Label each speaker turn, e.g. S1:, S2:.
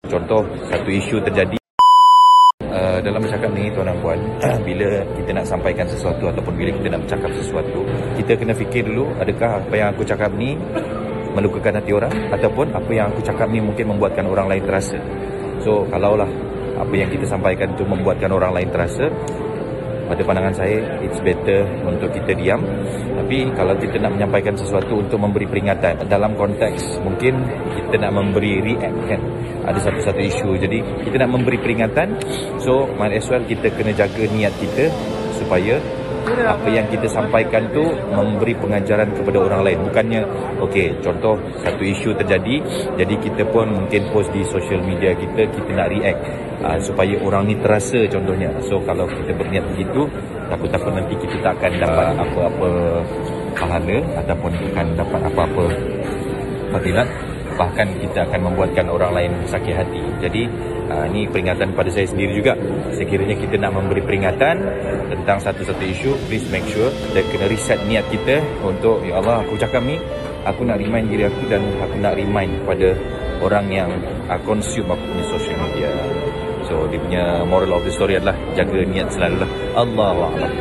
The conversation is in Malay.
S1: contoh satu isu terjadi dalam bercakap ni tuan dan puan, bila kita nak sampaikan sesuatu ataupun bila kita nak bercakap sesuatu, kita kena fikir dulu, adakah apa yang aku cakap ni melukakan hati orang, ataupun apa yang aku cakap ni mungkin membuatkan orang lain terasa. So kalaulah apa yang kita sampaikan tu membuatkan orang lain terasa, pada pandangan saya it's better untuk kita diam. Tapi kalau kita nak menyampaikan sesuatu untuk memberi peringatan, dalam konteks mungkin kita nak memberi react kan, ada satu-satu isu, jadi kita nak memberi peringatan, so might as well kita kena jaga niat kita supaya apa yang kita sampaikan tu memberi pengajaran kepada orang lain. Bukannya okey, contoh satu isu terjadi, jadi kita pun mungkin post di social media kita nak react supaya orang ni terasa contohnya. So kalau kita berniat begitu, takut-takut nanti kita tak akan dapat apa-apa pahala ataupun akan dapat apa-apa fadilat, bahkan kita akan membuatkan orang lain sakit hati. Jadi ini peringatan pada saya sendiri juga. Sekiranya kita nak memberi peringatan tentang satu-satu isu, please make sure dan kena reset niat kita untuk, ya Allah, aku cakap ni, aku nak remind diri aku dan aku nak remind pada orang yang consume aku punya social media. So dia punya moral of the story adalah jaga niat selalu lah. Allahu a'lam.